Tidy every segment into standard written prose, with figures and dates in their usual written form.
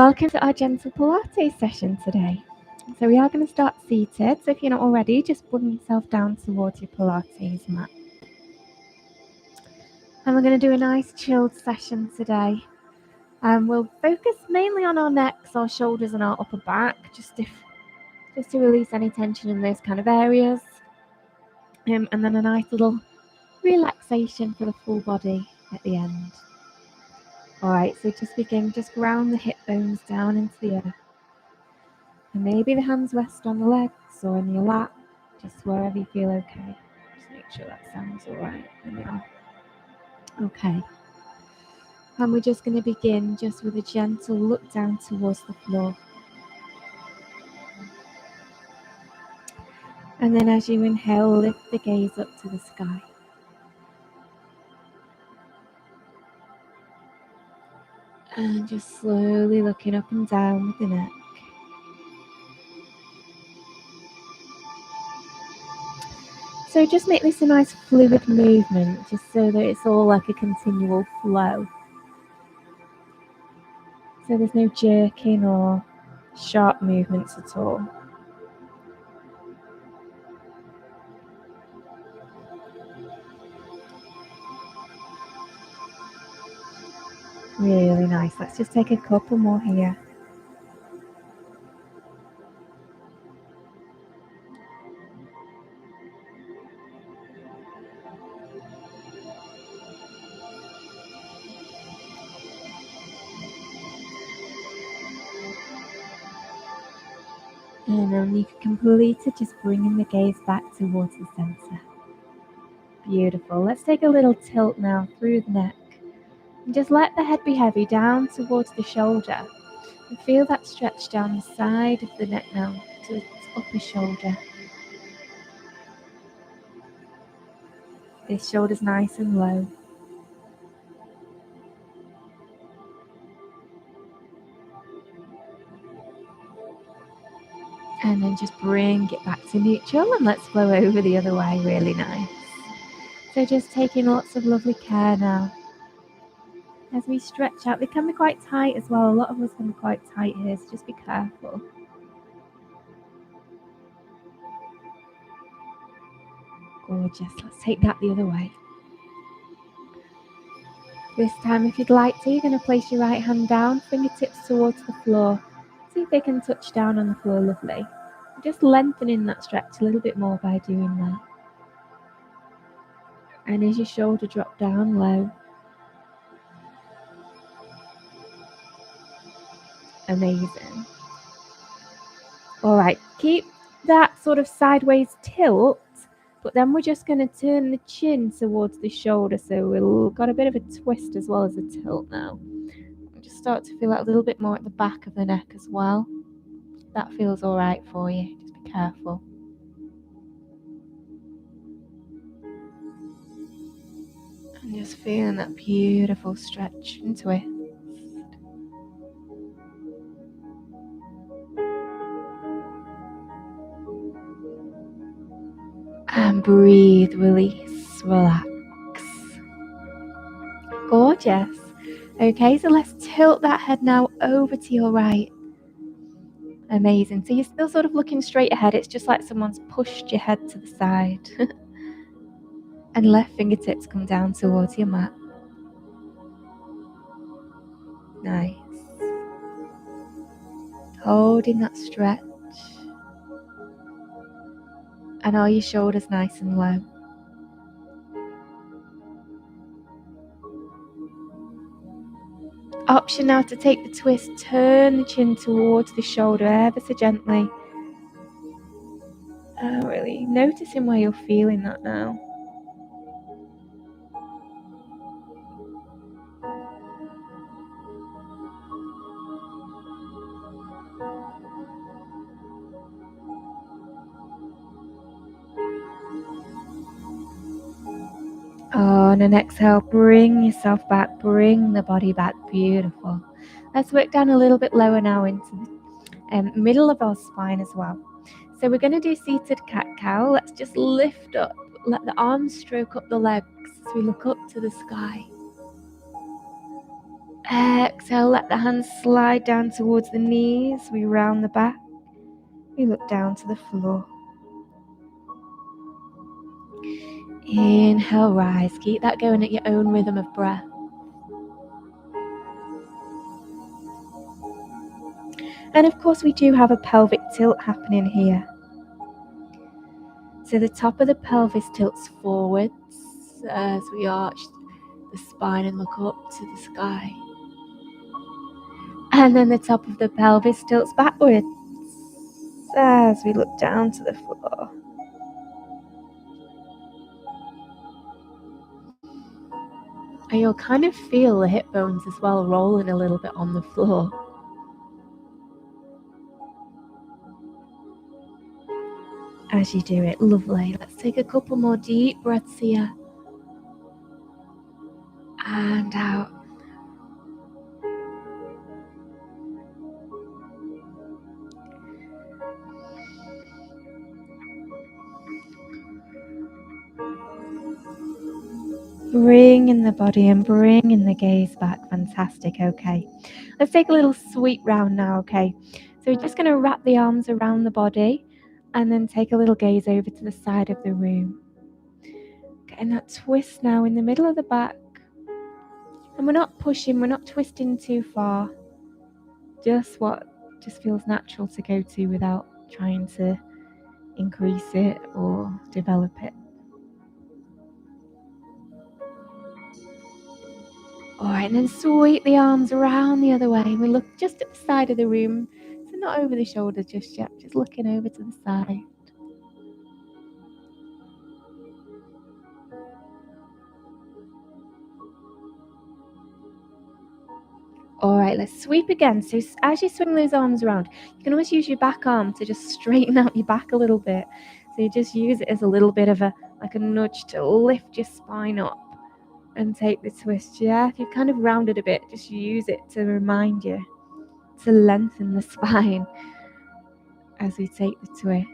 Welcome to our gentle Pilates session today. So we are going to start seated. So if you're not already, just bring yourself down towards your Pilates mat. And we're going to do a nice chilled session today. We'll focus mainly on our necks, our shoulders and our upper back, just to release any tension in those kind of areas. And then a nice little relaxation for the full body at the end. Alright, so just ground the hip bones down into the earth. And maybe the hands rest on the legs or in your lap, just wherever you feel okay. Just make sure that sounds alright. Okay. And we're just going to begin just with a gentle look down towards the floor. And then as you inhale, lift the gaze up to the sky. And just slowly looking up and down with the neck. So just make this a nice fluid movement, just so that it's all like a continual flow. So there's no jerking or sharp movements at all. Really nice. Let's just take a couple more here. And then you can complete it, just bringing the gaze back towards the center. Beautiful. Let's take a little tilt now through the neck. And just let the head be heavy down towards the shoulder. And feel that stretch down the side of the neck now to its upper shoulder. This shoulder's nice and low. And then just bring it back to neutral and let's flow over the other way. Really nice. So just taking lots of lovely care now. As we stretch out, they can be quite tight as well. A lot of us can be quite tight here, so just be careful. Gorgeous. Let's take that the other way. This time, if you'd like to, you're going to place your right hand down, fingertips towards the floor. See if they can touch down on the floor, lovely. Just lengthening that stretch a little bit more by doing that. And as your shoulder drop down low. Amazing. All right, keep that sort of sideways tilt, but then we're just going to turn the chin towards the shoulder, so we've got a bit of a twist as well as a tilt now. Just start to feel that a little bit more at the back of the neck as well. That feels all right for you, just be careful. And just feeling that beautiful stretch and twist. And breathe, release, relax. Gorgeous. Okay, so let's tilt that head now over to your right. Amazing. So you're still sort of looking straight ahead. It's just like someone's pushed your head to the side. And left fingertips come down towards your mat. Nice. Holding that stretch. And are your shoulders nice and low? Option now to take the twist, turn the chin towards the shoulder ever so gently. Really noticing where you're feeling that now. On an exhale, bring yourself back, bring the body back. Beautiful. Let's work down a little bit lower now into the middle of our spine as well. So we're going to do seated cat-cow. Let's just lift up, let the arms stroke up the legs as we look up to the sky. Exhale, let the hands slide down towards the knees. We round the back. We look down to the floor. Inhale, rise. Keep that going at your own rhythm of breath. And of course, we do have a pelvic tilt happening here. So the top of the pelvis tilts forwards as we arch the spine and look up to the sky. And then the top of the pelvis tilts backwards as we look down to the floor. And you'll kind of feel the hip bones as well rolling a little bit on the floor. As you do it, lovely. Let's take a couple more deep breaths here. And out. Bring in the body and bring in the gaze back. Fantastic. Okay. Let's take a little sweep round now. Okay. So we're just going to wrap the arms around the body and then take a little gaze over to the side of the room. Getting that twist now in the middle of the back. And we're not pushing, we're not twisting too far. Just what just feels natural to go to without trying to increase it or develop it. Alright, and then sweep the arms around the other way. We look just at the side of the room, so not over the shoulders just yet, just looking over to the side. Alright, let's sweep again. So as you swing those arms around, you can always use your back arm to just straighten out your back a little bit. So you just use it as a little bit of a nudge to lift your spine up and take the twist. Yeah, if you've kind of rounded a bit, just use it to remind you to lengthen the spine as we take the twist.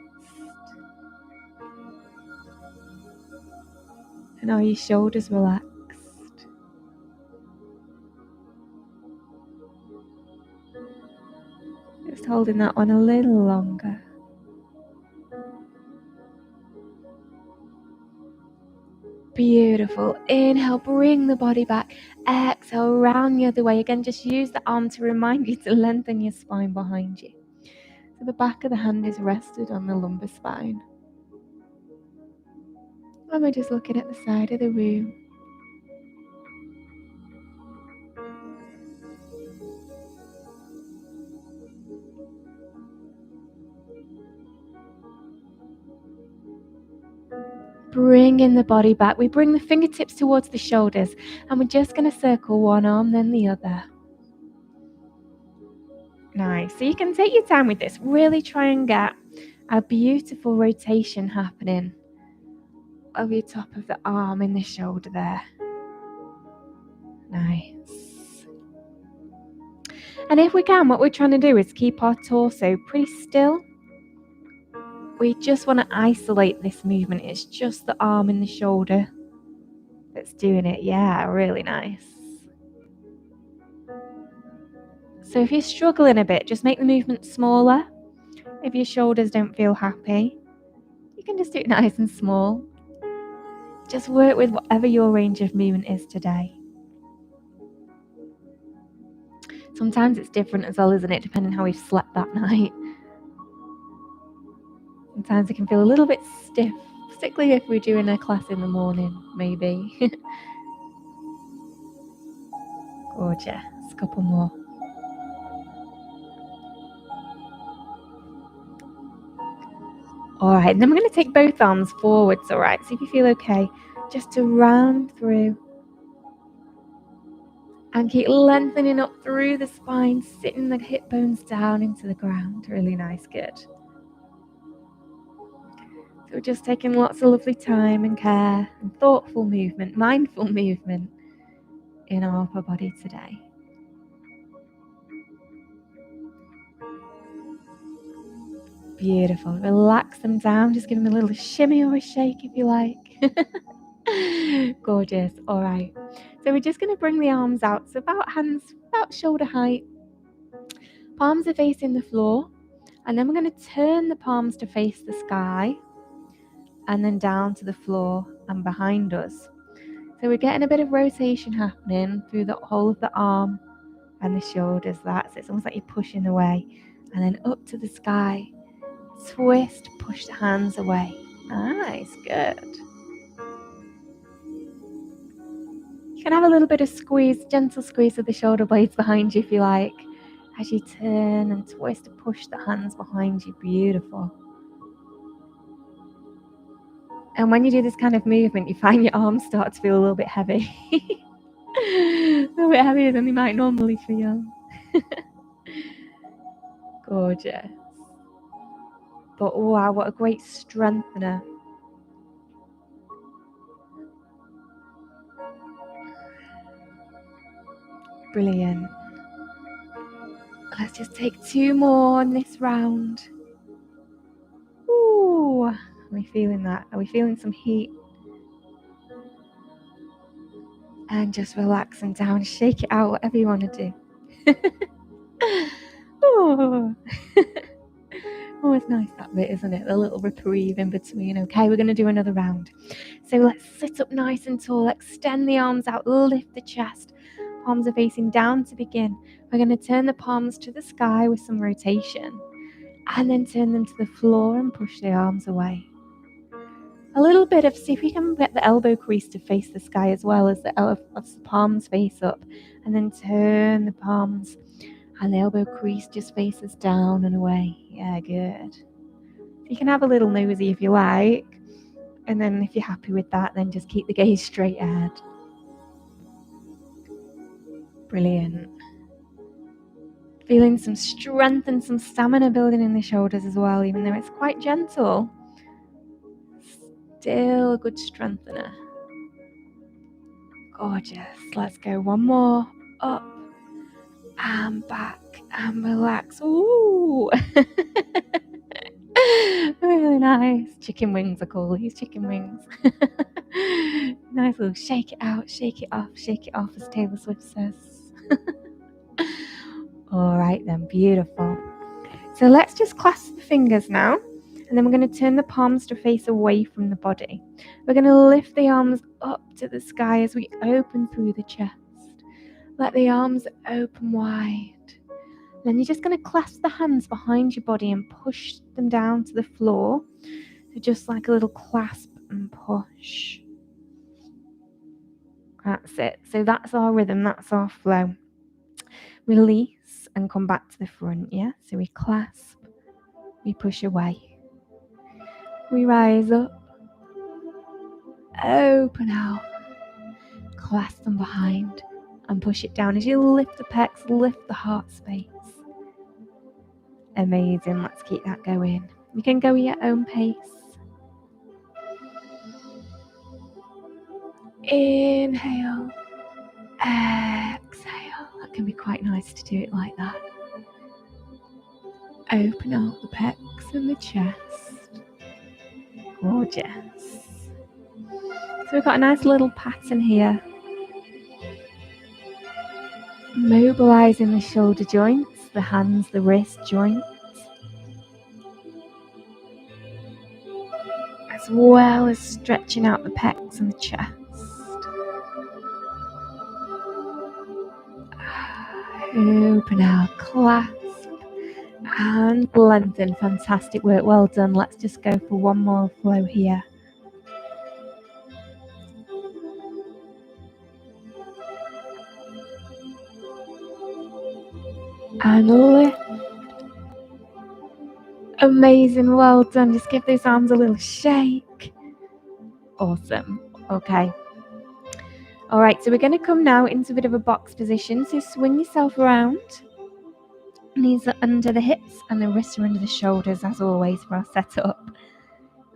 And are your shoulders relaxed? Just holding that one a little longer. Beautiful. Inhale, bring the body back. Exhale, round the other way. Again, just use the arm to remind you to lengthen your spine behind you. So the back of the hand is rested on the lumbar spine. And we're just looking at the side of the room. Bring in the body back. We bring the fingertips towards the shoulders and we're just going to circle one arm then the other. Nice. So you can take your time with this. Really try and get a beautiful rotation happening of your top of the arm and the shoulder there. Nice. And if we can, what we're trying to do is keep our torso pretty still. We just want to isolate this movement. It's just the arm and the shoulder that's doing it. Yeah, really nice. So if you're struggling a bit, just make the movement smaller. If your shoulders don't feel happy, you can just do it nice and small. Just work with whatever your range of movement is today. Sometimes it's different as well, isn't it? Depending on how we've slept that night. Sometimes it can feel a little bit stiff, particularly if we're doing a class in the morning, maybe. Gorgeous. A couple more. Alright, and then we're going to take both arms forwards, alright? So if you feel okay, just to round through. And keep lengthening up through the spine, sitting the hip bones down into the ground. Really nice, good. So we're just taking lots of lovely time and care and thoughtful movement, mindful movement in our upper body today. Beautiful. Relax them down. Just give them a little shimmy or a shake if you like. Gorgeous. All right. So we're just going to bring the arms out. So about about shoulder height. Palms are facing the floor, and then we're going to turn the palms to face the sky and then down to the floor and behind us. So we're getting a bit of rotation happening through the whole of the arm and the shoulders. So it's almost like you're pushing away, and then up to the sky. Twist, push the hands away. Nice, good. You can have a little bit of squeeze, gentle squeeze of the shoulder blades behind you if you like, as you turn and twist and push the hands behind you. Beautiful. And when you do this kind of movement, you find your arms start to feel a little bit heavy. A little bit heavier than they might normally feel. Gorgeous. But wow, what a great strengthener. Brilliant. Let's just take 2 more on this round. Ooh, are we feeling that? Are we feeling some heat? And just relax them down, shake it out, whatever you want to do. Oh. Always nice that bit, isn't it? The little reprieve in between. Okay, we're going to do another round. So let's sit up nice and tall, extend the arms out, lift the chest. Palms are facing down to begin. We're going to turn the palms to the sky with some rotation, and then turn them to the floor and push the arms away. A little bit of, see if we can get the elbow crease to face the sky as well as the palms face up, and then turn the palms and the elbow crease just faces down and away. Yeah, good. You can have a little nosy if you like, and then if you're happy with that, then just keep the gaze straight ahead. Brilliant. Feeling some strength and some stamina building in the shoulders as well, even though it's quite gentle. Still a good strengthener. Gorgeous. Let's go one more. Up and back and relax. Ooh. Really nice. Chicken wings are called. These chicken wings. Nice little shake it out, shake it off, as Taylor Swift says. All right then, beautiful. So let's just clasp the fingers now, and then we're going to turn the palms to face away from the body. We're going to lift the arms up to the sky as we open through the chest. Let the arms open wide. Then you're just going to clasp the hands behind your body and push them down to the floor. So just like a little clasp and push. That's it. So that's our rhythm, that's our flow. Release and come back to the front, yeah? So we clasp, we push away. We rise up, open out, clasp them behind and push it down. As you lift the pecs, lift the heart space. Amazing, let's keep that going. You can go at your own pace. Inhale, exhale. That can be quite nice to do it like that. Open out the pecs and the chest. Gorgeous. So we've got a nice little pattern here. Mobilizing the shoulder joints, the hands, the wrist joints, as well as stretching out the pecs and the chest. Open out, clasp and lengthen. Fantastic work, well done. Let's just go for one more flow here. And lift. Amazing, well done. Just give those arms a little shake. Awesome. Okay. All right, so we're going to come now into a bit of a box position. So swing yourself around. Knees are under the hips and the wrists are under the shoulders, as always, for our setup.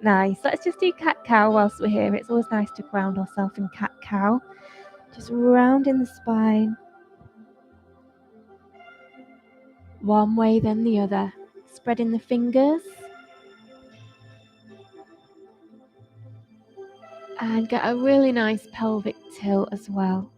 Nice. Let's just do cat-cow whilst we're here. It's always nice to ground ourselves in cat-cow. Just rounding the spine. One way, then the other. Spreading the fingers. And get a really nice pelvic tilt as well.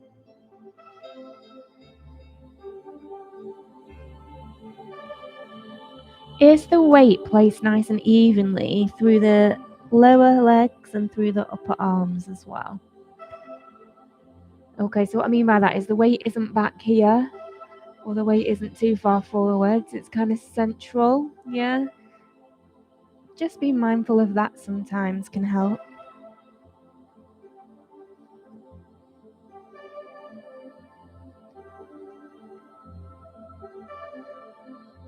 Is the weight placed nice and evenly through the lower legs and through the upper arms as well? Okay, so what I mean by that is the weight isn't back here, or the weight isn't too far forwards. It's kind of central, yeah? Just be mindful of that sometimes can help.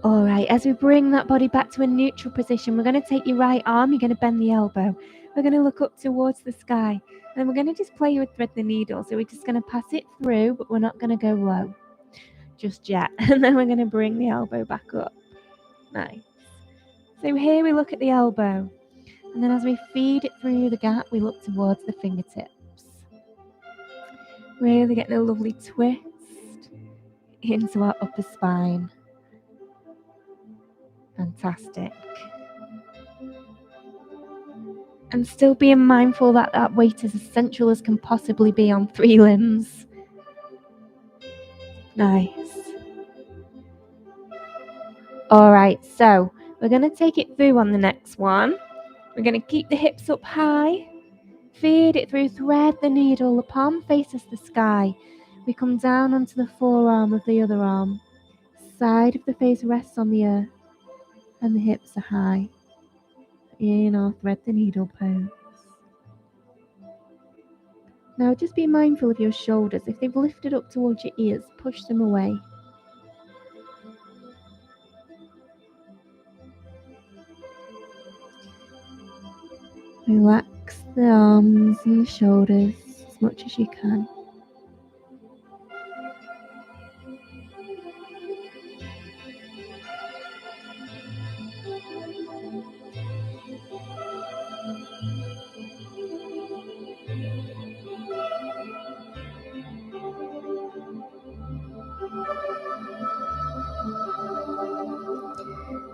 All right, as we bring that body back to a neutral position, we're going to take your right arm, you're going to bend the elbow. We're going to look up towards the sky. And then we're going to just play with thread the needle. So we're just going to pass it through, but we're not going to go low just yet. And then we're going to bring the elbow back up. Nice. So here we look at the elbow. And then as we feed it through the gap, we look towards the fingertips. Really getting a lovely twist into our upper spine. Fantastic. And still being mindful that that weight is as central as can possibly be on 3 limbs. Nice. All right, so we're going to take it through on the next one. We're going to keep the hips up high. Feed it through, thread the needle, the palm faces the sky. We come down onto the forearm of the other arm. Side of the face rests on the earth and the hips are high. In our thread the needle pose. Now just be mindful of your shoulders. If they've lifted up towards your ears, push them away. Relax the arms and the shoulders as much as you can.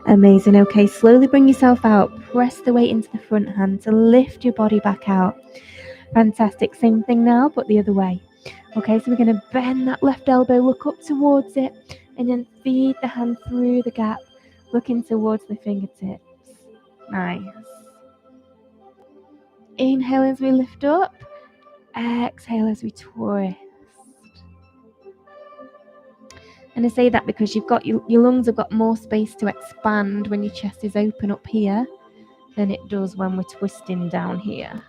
Amazing. Okay, slowly bring yourself out. Press the weight into the front hand to lift your body back out. Fantastic. Same thing now, but the other way. Okay, so we're going to bend that left elbow, look up towards it, and then feed the hand through the gap, looking towards the fingertips. Nice. Inhale as we lift up. Exhale as we twist. And I say that because you've got your lungs have got more space to expand when your chest is open up here than it does when we're twisting down here.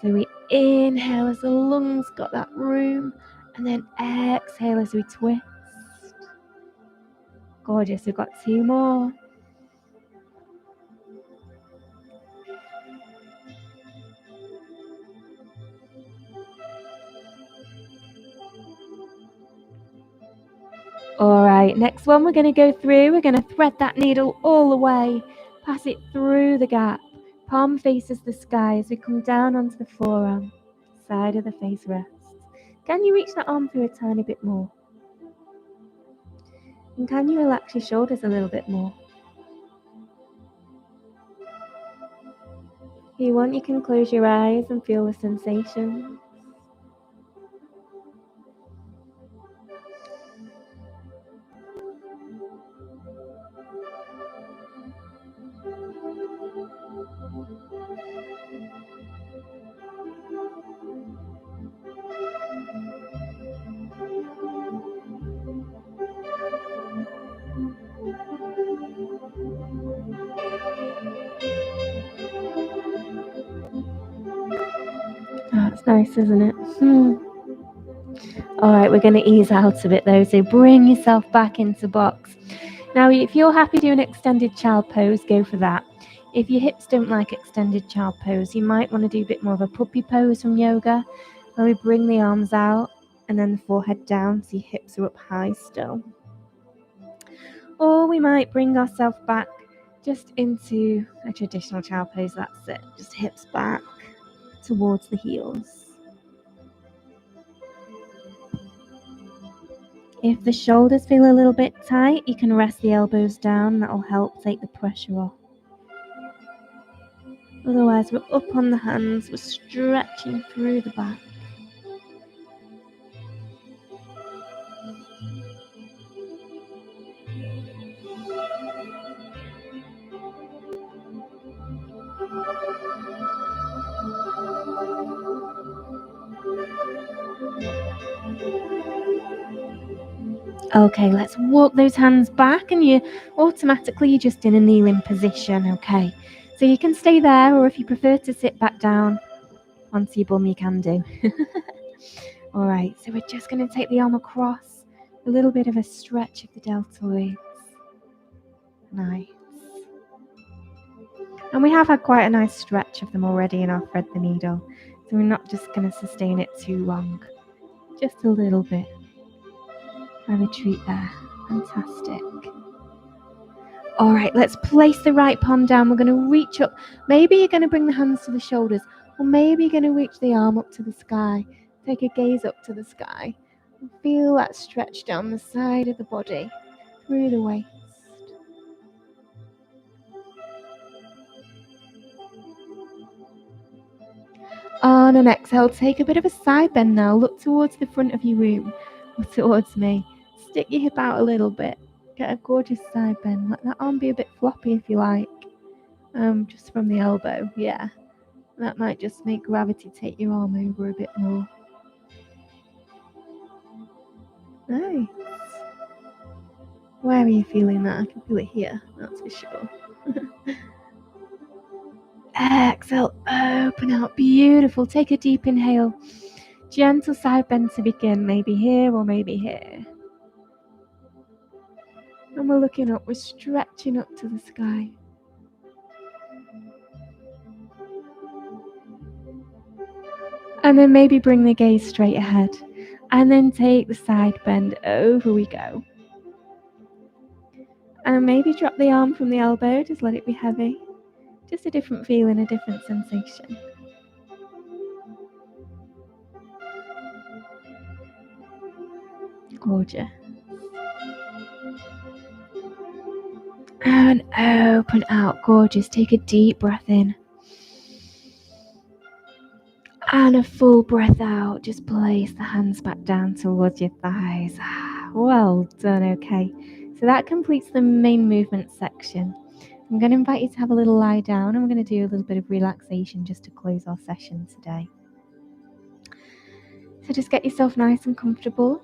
So we inhale as the lungs got that room, and then exhale as we twist. Gorgeous, we've got 2 more. All right, next one we're going to go through. We're going to thread that needle all the way, pass it through the gap. Palm faces the sky as we come down onto the forearm. Side of the face rests. Can you reach that arm through a tiny bit more? And can you relax your shoulders a little bit more? If you want, you can close your eyes and feel the sensation. Oh, it's nice, isn't it? All right, we're going to ease out of it though, so bring yourself back into box. Now, if you're happy doing extended child pose, go for that. If your hips don't like extended child pose, you might want to do a bit more of a puppy pose from yoga, where we bring the arms out and then the forehead down so your hips are up high still. Or we might bring ourselves back just into a traditional child pose, that's it. Just hips back towards the heels. If the shoulders feel a little bit tight, you can rest the elbows down. That'll help take the pressure off. Otherwise, we're up on the hands, we're stretching through the back. Okay, let's walk those hands back, and you're just in a kneeling position, okay? So you can stay there, or if you prefer to sit back down onto your bum, you can do. All right, so we're just going to take the arm across, a little bit of a stretch of the deltoids. Nice. And we have had quite a nice stretch of them already in our thread the needle, so we're not just going to sustain it too long, just a little bit. Have a treat there. Fantastic. All right, let's place the right palm down. We're going to reach up. Maybe you're going to bring the hands to the shoulders, or maybe you're going to reach the arm up to the sky. Take a gaze up to the sky. And feel that stretch down the side of the body, through the waist. On an exhale, take a bit of a side bend now. Look towards the front of your room, or towards me. Stick your hip out a little bit. Get a gorgeous side bend. Let that arm be a bit floppy if you like. Just from the elbow, yeah. That might just make gravity take your arm over a bit more. Nice. Where are you feeling that? I can feel it here, that's for sure. Exhale, open out. Beautiful. Take a deep inhale. Gentle side bend to begin, maybe here or maybe here. And we're looking up, we're stretching up to the sky. And then maybe bring the gaze straight ahead. And then take the side bend, over we go. And maybe drop the arm from the elbow, just let it be heavy. Just a different feeling, a different sensation. Gorgeous. And open out, gorgeous. Take a deep breath in. And a full breath out. Just place the hands back down towards your thighs. Well done, okay. So that completes the main movement section. I'm going to invite you to have a little lie down, and we're going to do a little bit of relaxation just to close our session today. So just get yourself nice and comfortable.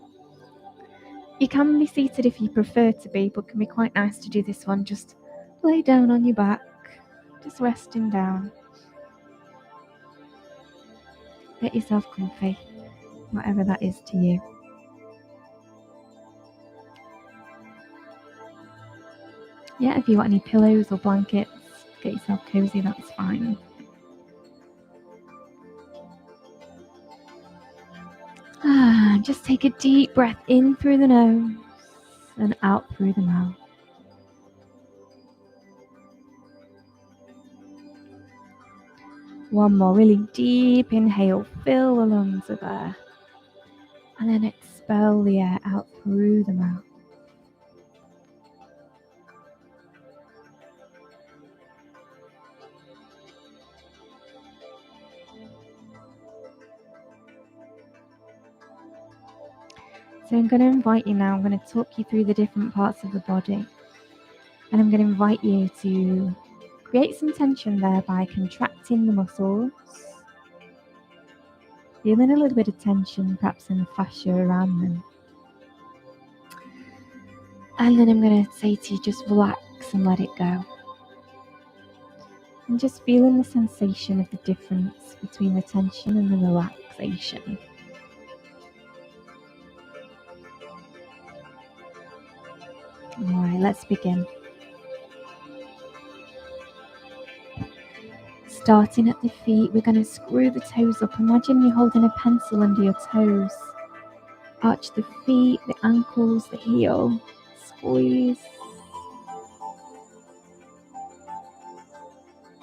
You can be seated if you prefer to be, but it can be quite nice to do this one. Just lay down on your back, just resting down. Get yourself comfy, whatever that is to you. Yeah, if you want any pillows or blankets, get yourself cozy, that's fine. Just take a deep breath in through the nose and out through the mouth. One more really deep inhale, fill the lungs with air. And then expel the air out through the mouth. So I'm going to invite you now, I'm going to talk you through the different parts of the body. And I'm going to invite you to create some tension there by contracting the muscles. Feeling a little bit of tension, perhaps in the fascia around them. And then I'm going to say to you, just relax and let it go. And just feeling the sensation of the difference between the tension and the relaxation. Alright, let's begin. Starting at the feet, we're going to screw the toes up. Imagine you're holding a pencil under your toes. Arch the feet, the ankles, the heel. Squeeze.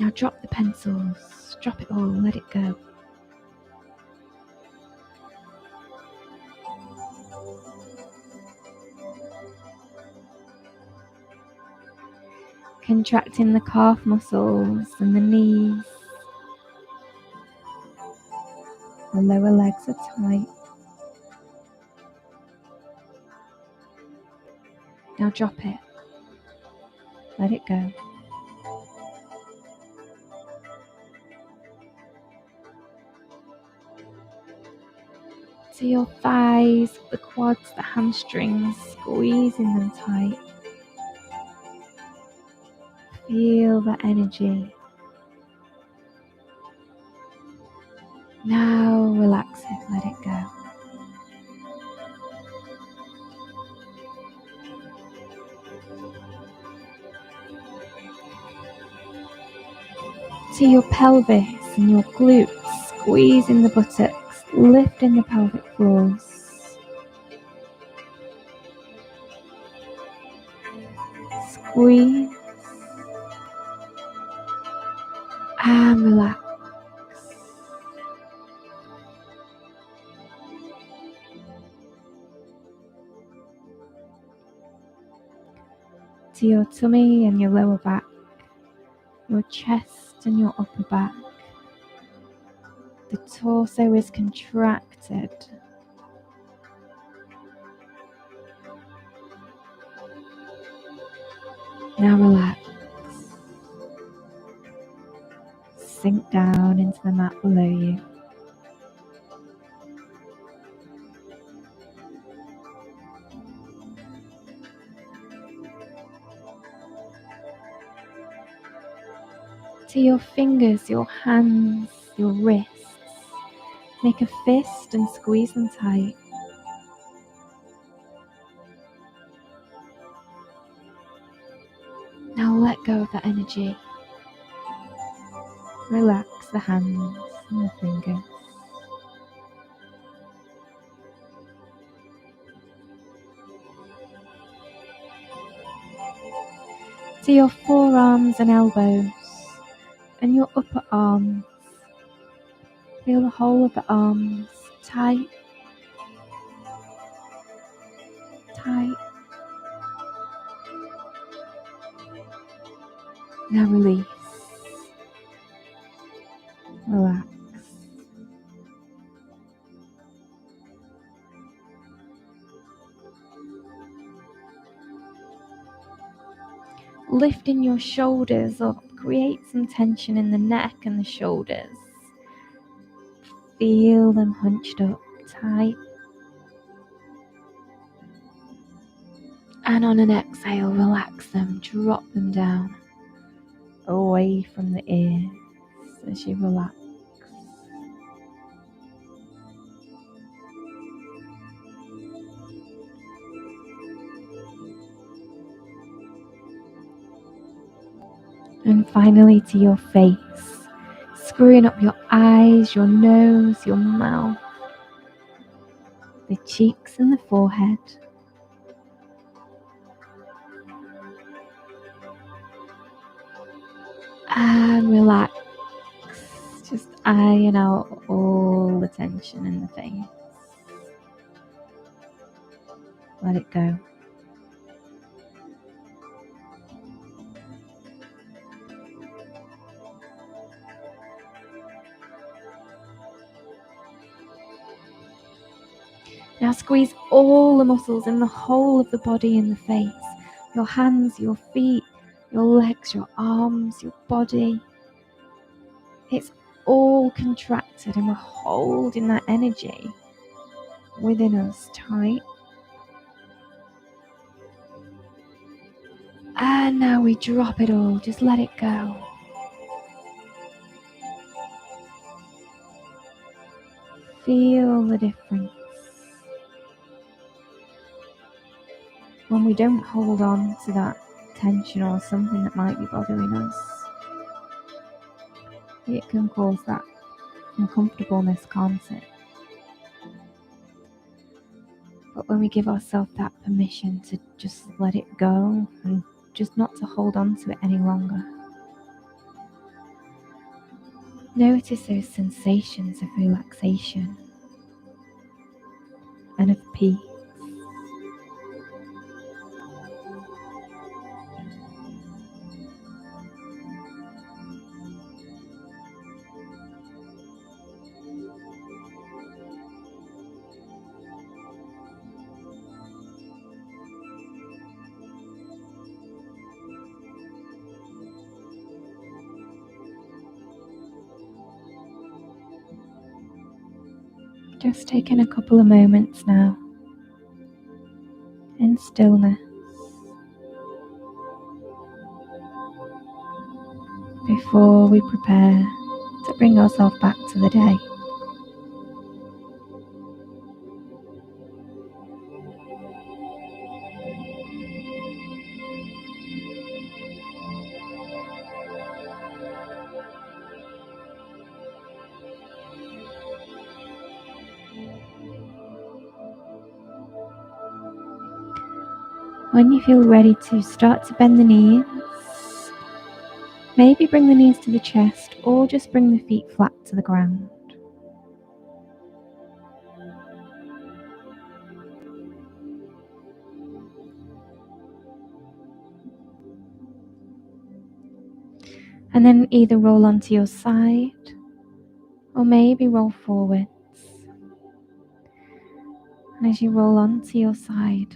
Now drop the pencils. Drop it all, let it go. Contracting the calf muscles and the knees. The lower legs are tight. Now drop it. Let it go. to your thighs, the quads, the hamstrings, squeezing them tight. Feel the energy. Now relax it, let it go. To your pelvis and your glutes, squeezing the buttocks, lifting the pelvic floors. Squeeze and relax. To your tummy and your lower back, your chest and your upper back. The torso is contracted. Now relax. Sink down into the mat below you. To your fingers, your hands, your wrists. Make a fist and squeeze them tight. Now let go of that energy. Relax the hands and the fingers. To your forearms and elbows and your upper arms. Feel the whole of the arms tight, tight. Now release. Relax. Lifting your shoulders up, create some tension in the neck and the shoulders. Feel them hunched up, tight. And on an exhale, relax them, drop them down, away from the ears as you relax. And finally to your face, screwing up your eyes, your nose, your mouth, the cheeks and the forehead. And relax, just iron out all the tension in the face. Let it go. Now squeeze all the muscles in the whole of the body and the face. Your hands, your feet, your legs, your arms, your body. It's all contracted and we're holding that energy within us tight. And now we drop it all, just let it go. Feel the difference when we don't hold on to that tension or something that might be bothering us. It can cause that uncomfortableness, can't it? But when we give ourselves that permission to just let it go and just not to hold on to it any longer, notice those sensations of relaxation and of peace. Just taking a couple of moments now in stillness before we prepare to bring ourselves back to the day. When you feel ready to start to bend the knees, maybe bring the knees to the chest or just bring the feet flat to the ground. And then either roll onto your side or maybe roll forwards. And as you roll onto your side,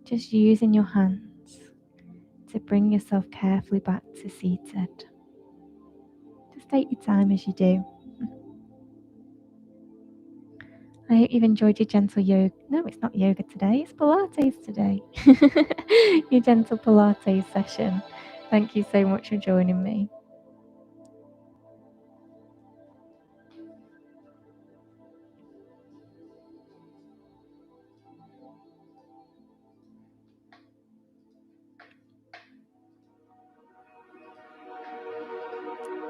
just using your hands to bring yourself carefully back to seated. Just take your time as you do. I hope you've enjoyed your gentle yoga. No, it's not yoga today, it's Pilates today. Your gentle Pilates session. Thank you so much for joining me.